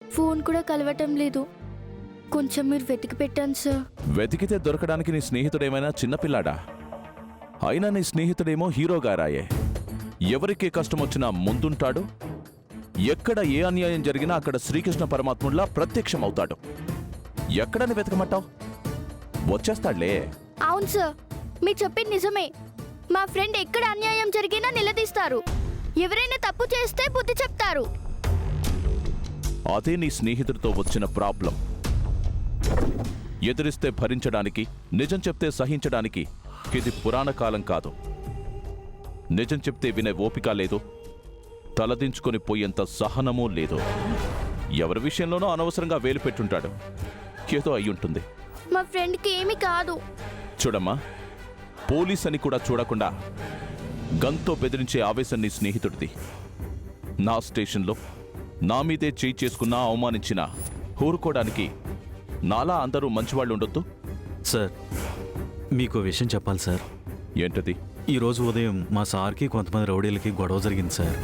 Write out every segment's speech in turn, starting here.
Phone కూడా కలవటం లేదు. కొంచెం మీరు వెతికి పెట్టండి సార్. వెతికితే దొరకడానికి నీ స్నేహితుడేమైనా చిన్నపిల్లాడా? అయినా నీ స్నేహితుడేమో హీరోగారాయే. ఎవరికి కష్టం వచ్చినా ముందుంటాడు. ఎక్కడ ఏ అన్యాయం జరిగినా అక్కడ శ్రీకృష్ణ పరమాత్ముడిలా ప్రత్యక్షమవుతాడు. ఎక్కడని వెతకమంటావు? వచ్చేస్తాడులే. అవును సార్, మీరు చెప్పింది నిజమే. మా ఫ్రెండ్ ఎక్కడ అన్యాయం జరిగినా నిలదీస్తారు. ఎవరైనా తప్పు చేస్తే బుద్ధి చెప్తారు. అదే నీ స్నేహితుడితో వచ్చిన ప్రాబ్లం. ఎదిరిస్తే భరించడానికి, నిజం చెప్తే సహించడానికి ఇది పురాణ కాలం కాదు. నిజం చెప్తే వినే ఓపిక లేదు, తలదించుకొని పోయేంత సహనమూ లేదు. ఎవరి విషయంలోనో అనవసరంగా వేలు పెట్టుంటాడు. ఏదో అయ్యుంటుంది. మా ఫ్రెండ్కి ఏమీ కాదు. చూడమ్మా, పోలీస్ అని కూడా చూడకుండా గన్తో బెదిరించే ఆవేశం నీ స్నేహితుడిది. నా స్టేషన్లో నా మీదే చేయి చేసుకున్నా అవమానించినా ఊరుకోవడానికి నాలా అందరూ మంచివాళ్ళు ఉండొద్దు. సార్, మీకు విషయం చెప్పాలి సార్. ఏంటది? ఈరోజు ఉదయం మా సార్కి కొంతమంది రౌడీలకి గొడవ జరిగింది సార్.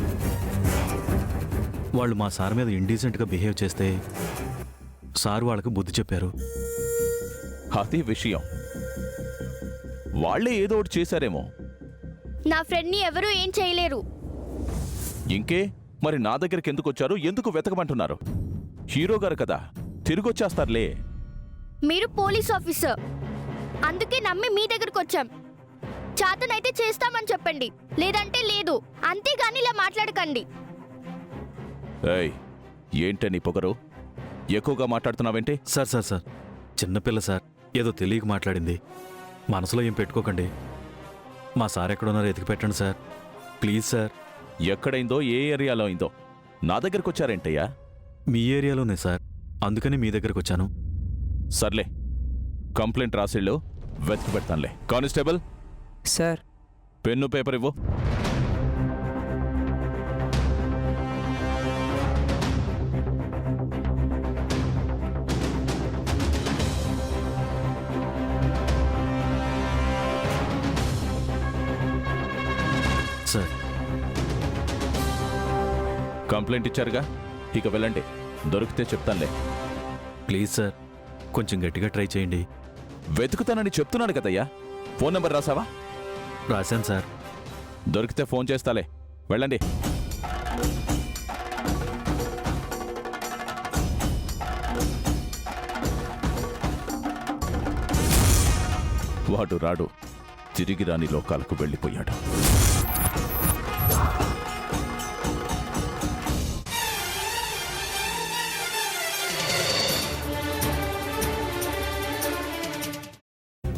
వాళ్ళు మా సార్ మీద ఇండీసెంట్గా బిహేవ్ చేస్తే సార్ వాళ్ళకి బుద్ధి చెప్పారు. అదే విషయం. వాళ్లే ఏదో ఒకటి చేశారేమో. నా ఫ్రెండ్ని ఎవరూ ఏం చేయలేరు. ఇంకే మరి నా దగ్గరికి ఎందుకు వచ్చారు? ఎందుకు వెతకమంటున్నారు? హీరో గారు కదా, తిరిగొచ్చేస్తారులే. మీరు పోలీస్ ఆఫీసర్, అందుకే నమ్మి మీ దగ్గరకు వచ్చాం. చాతనైతే చేస్తామని చెప్పండి, లేదంటే లేదు. అంతేగాని ఇలా మాట్లాడకండి. ఏయ్, ఏంటే నీ పొగరు? ఎక్కువగా మాట్లాడుతున్నావేంటి? సార్ సార్ సార్ చిన్నపిల్ల సార్, ఏదో తెలియక మాట్లాడింది. మనసులో ఏం పెట్టుకోకండి. మా సార్ ఎక్కడున్నారో ఎతికి పెట్టండి సార్, ప్లీజ్ సార్. ఎక్కడైందో, ఏ ఏరియాలో అయిందో నా దగ్గరకు వచ్చారేంటయ్యా? మీ ఏరియాలోనే సార్, అందుకని మీ దగ్గరకు వచ్చాను. సర్లే, కంప్లైంట్ రాసిళ్ళు, వెతికి పెడతానులే. కానిస్టేబుల్ సార్, పెన్ను పేపర్ ఇవ్వు. సార్, కంప్లైంట్ ఇచ్చారుగా, ఇక వెళ్ళండి. దొరికితే చెప్తానులే. ప్లీజ్ సార్, కొంచెం గట్టిగా ట్రై చేయండి. వెతుకుతానని చెప్తున్నాడు కదయ్యా. ఫోన్ నెంబర్ రాసావా? రాశాను సార్. దొరికితే ఫోన్ చేస్తాలే. వెళ్ళండి. వాడు రాడు, తిరిగి రాని లోకాలకు వెళ్ళిపోయాడు.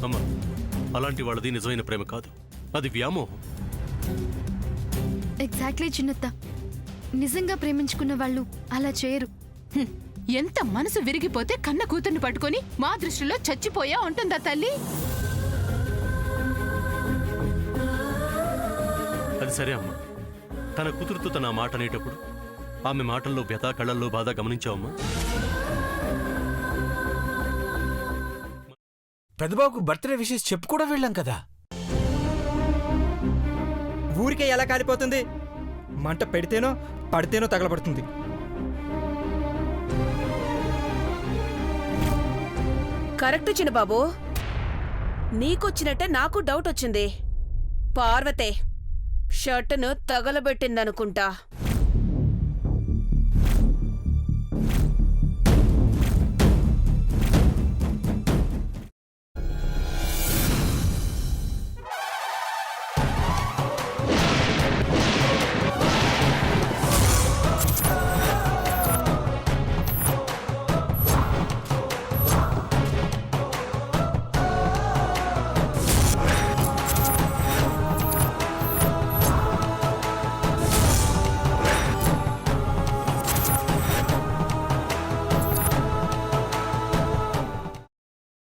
అమ్మా, అలాంటి వాళ్ళది నిజమైన ప్రేమ కాదు, అది వ్యామోహం. ఎగ్జాక్ట్లీ చిన్నత్త, నిజంగా ప్రేమించుకున్న వాళ్ళు అలా చేయరు. ఎంత మనసు విరిగిపోతే కన్న కూతుర్ని పట్టుకొని మా దృష్టిలో చచ్చిపోయా ఉంటుందా తల్లి? అది సరే అమ్మా, తన కూతురుతో తన మాట అనేటప్పుడు ఆమె మాటల్లో వ్యథ, కళ్ళల్లో బాధ గమనించావమ్మా? పెద్దబాబుకు బర్త్డే విషెస్ చెప్పు కూడా వెళ్ళాం కదా. ఊరికే ఎలా కాలిపోతుంది? మంట పెడితేనో పడితేనో తగలబడుతుంది. కరెక్ట్ చిన్నబాబు, నీకొచ్చినట్టే నాకు డౌట్ వచ్చింది. పార్వతే షర్టును తగలబెట్టిందనుకుంటా.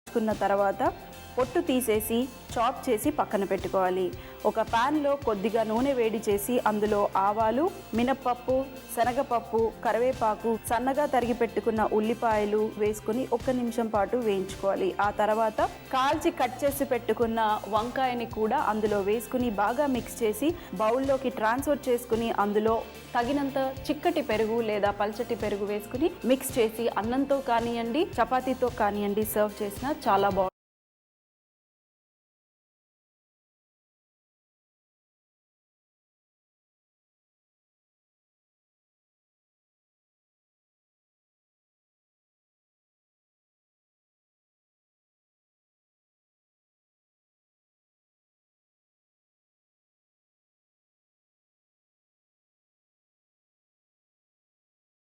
కున్న తర్వాత పొట్టు తీసేసి చాప్ చేసి పక్కన పెట్టుకోవాలి. ఒక ప్యాన్లో కొద్దిగా నూనె వేడి చేసి అందులో ఆవాలు, మినప్పప్పు, శనగపప్పు, కరివేపాకు, సన్నగా తరిగి పెట్టుకున్న ఉల్లిపాయలు వేసుకుని 1 నిమిషం పాటు వేయించుకోవాలి. ఆ తర్వాత కాల్చి కట్ చేసి పెట్టుకున్న వంకాయని కూడా అందులో వేసుకుని బాగా మిక్స్ చేసి బౌల్లోకి ట్రాన్స్ఫర్ చేసుకుని అందులో తగినంత చిక్కటి పెరుగు లేదా పల్చటి పెరుగు వేసుకుని మిక్స్ చేసి అన్నంతో కానివ్వండి, చపాతీతో కానివ్వండి సర్వ్ చేసినా చాలా బాగుంటుంది.